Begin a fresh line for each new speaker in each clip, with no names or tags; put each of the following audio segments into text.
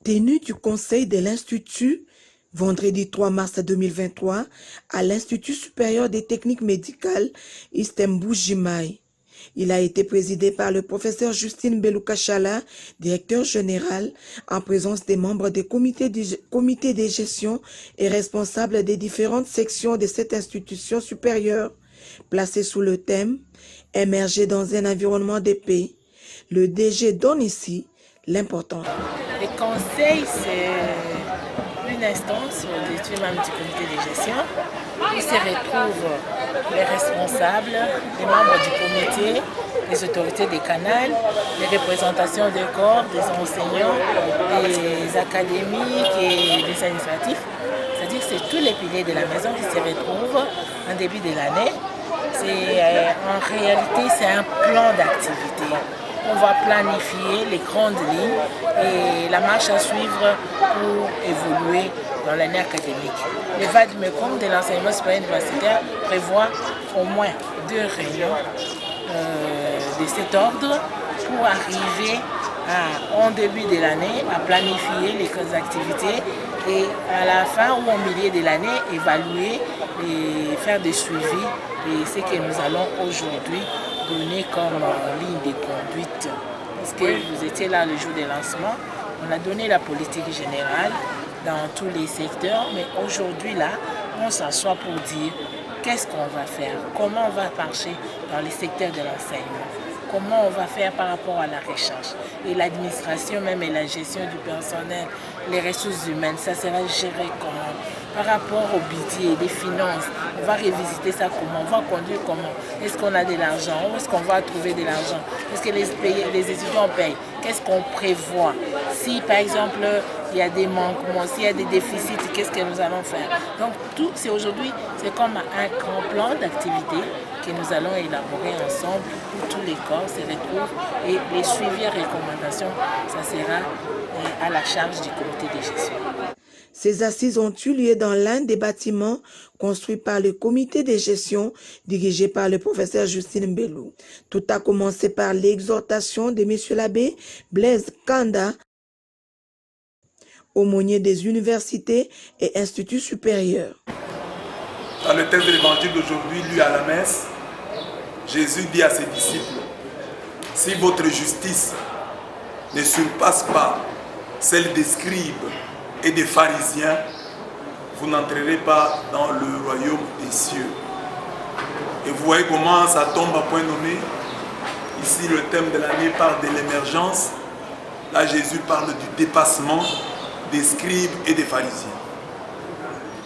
Tenue du Conseil de l'Institut, vendredi 3 mars 2023, à l'Institut supérieur des techniques médicales Istembu-Jimai. Il a été présidé par le professeur Justine Belloukachala, directeur général, en présence des membres des comités de gestion et responsables des différentes sections de cette institution supérieure, placée sous le thème « Émerger dans un environnement de paix ». Le DG donne ici l'importance.
Le conseil, c'est une instance au-dessus même du comité de gestion où se retrouvent les responsables, les membres du comité, les autorités des canals, les représentations des corps, des enseignants, des académiques et des administratifs. C'est-à-dire que c'est tous les piliers de la maison qui se retrouvent en début de l'année. En réalité, c'est un plan d'activité. On va planifier les grandes lignes et la marche à suivre pour évoluer dans l'année académique. Le VADMECOM de l'enseignement supérieur universitaire prévoit au moins 2 réunions de cet ordre pour arriver en début de l'année à planifier les activités et à la fin ou au milieu de l'année évaluer et faire des suivis et ce que nous allons aujourd'hui donner comme ligne de conduite. Parce que vous étiez là le jour des lancements, on a donné la politique générale dans tous les secteurs, mais aujourd'hui là, on s'assoit pour dire qu'est-ce qu'on va faire, comment on va marcher dans les secteurs de l'enseignement, comment on va faire par rapport à la recherche. Et l'administration même et la gestion du personnel, les ressources humaines, ça sera géré comment. Par rapport au budget, des finances, on va revisiter ça comment, on va conduire comment. Est-ce qu'on a de l'argent, où est-ce qu'on va trouver de l'argent, est-ce que les étudiants payent, qu'est-ce qu'on prévoit. Si par exemple il y a des manquements, s'il y a des déficits, qu'est-ce que nous allons faire. Donc tout, c'est aujourd'hui, c'est comme un grand plan d'activité que nous allons élaborer ensemble où tous les corps se retrouvent et les suivis et recommandations, ça sera à la charge du comité de gestion.
Ces assises ont eu lieu dans l'un des bâtiments construits par le comité de gestion dirigé par le professeur Justine Mbellou. Tout a commencé par l'exhortation de M. l'abbé Blaise Kanda, aumônier des universités et instituts supérieurs.
Dans le texte de l'évangile d'aujourd'hui, lu à la messe, Jésus dit à ses disciples, « Si votre justice ne surpasse pas celle des scribes et des pharisiens, vous n'entrerez pas dans le royaume des cieux. » Et vous voyez comment ça tombe à point nommé. Ici, le thème de l'année parle de l'émergence. Là, Jésus parle du dépassement des scribes et des pharisiens.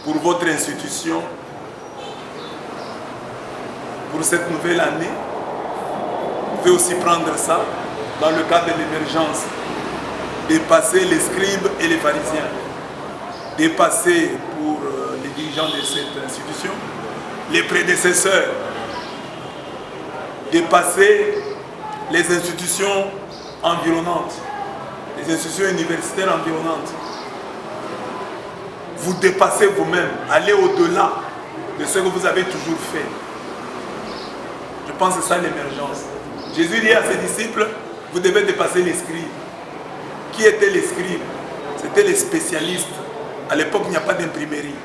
Pour votre institution, pour cette nouvelle année, vous pouvez aussi prendre ça dans le cadre de l'émergence. Dépasser les scribes et les pharisiens. Dépasser pour les dirigeants de cette institution, les prédécesseurs. Dépasser les institutions environnantes, les institutions universitaires environnantes. Vous dépassez vous-même, allez au-delà de ce que vous avez toujours fait. Je pense que c'est ça l'émergence. Jésus dit à ses disciples, vous devez dépasser les scribes. Qui étaient les scribes? C'était les spécialistes. À l'époque, il n'y a pas d'imprimerie.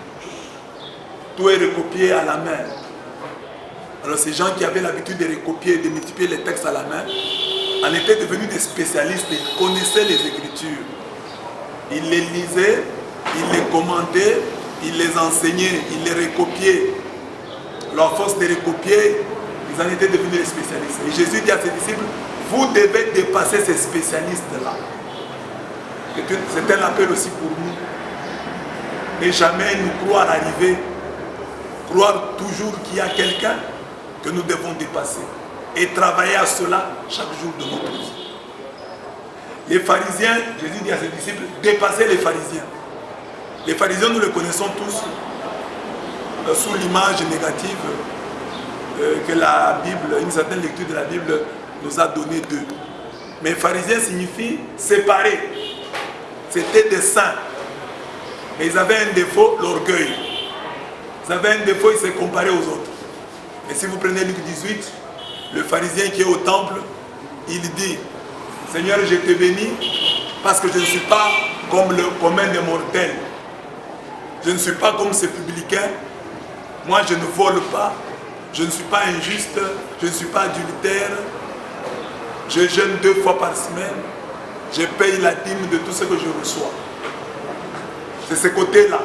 Tout est recopié à la main. Alors ces gens qui avaient l'habitude de recopier et de multiplier les textes à la main, en étaient devenus des spécialistes et connaissaient les Écritures. Ils les lisaient, ils les commentaient, ils les enseignaient, ils les recopiaient. Alors à force de recopier, ils en étaient devenus des spécialistes. Et Jésus dit à ses disciples, vous devez dépasser ces spécialistes-là. C'est un appel aussi pour nous. Et jamais nous croire arriver, croire toujours qu'il y a quelqu'un que nous devons dépasser. Et travailler à cela chaque jour de notre vie. Les pharisiens, Jésus dit à ses disciples, dépassez les pharisiens. Les pharisiens, nous les connaissons tous sous l'image négative que la Bible, une certaine lecture de la Bible nous a donné d'eux. Mais pharisien signifie séparer. C'était des saints. Mais ils avaient un défaut, l'orgueil. Ils avaient un défaut, ils se comparaient aux autres. Et si vous prenez Luc 18, le pharisien qui est au temple, il dit, Seigneur, je te bénis Parce que je ne suis pas comme le commun des mortels. Je ne suis pas comme ces publicains. Moi, je ne vole pas. Je ne suis pas injuste. Je ne suis pas adultère. Je jeûne 2 fois par semaine. Je paye la dîme de tout ce que je reçois. C'est ce côté-là.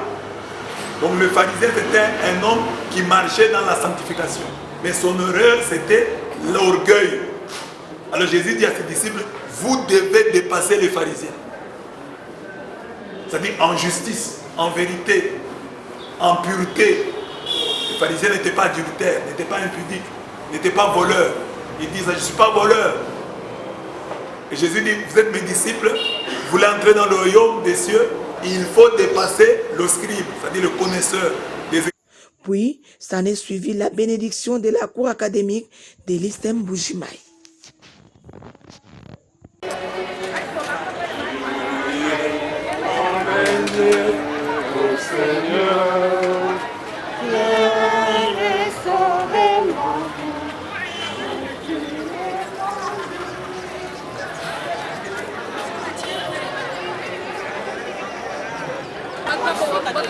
Donc le pharisien, c'était un homme qui marchait dans la sanctification. Mais son erreur, c'était l'orgueil. Alors Jésus dit à ses disciples, vous devez dépasser les pharisiens. C'est-à-dire en justice, en vérité, en pureté. Les pharisiens n'étaient pas adultères, n'étaient pas impudiques, n'étaient pas voleurs. Ils disent, je ne suis pas voleur. Et Jésus dit, vous êtes mes disciples, vous voulez entrer dans le royaume des cieux, il faut dépasser le scribe, c'est-à-dire le connaisseur des...
Puis, s'en est suivi la bénédiction de la cour académique de l'Istem Bougimaï.
Pag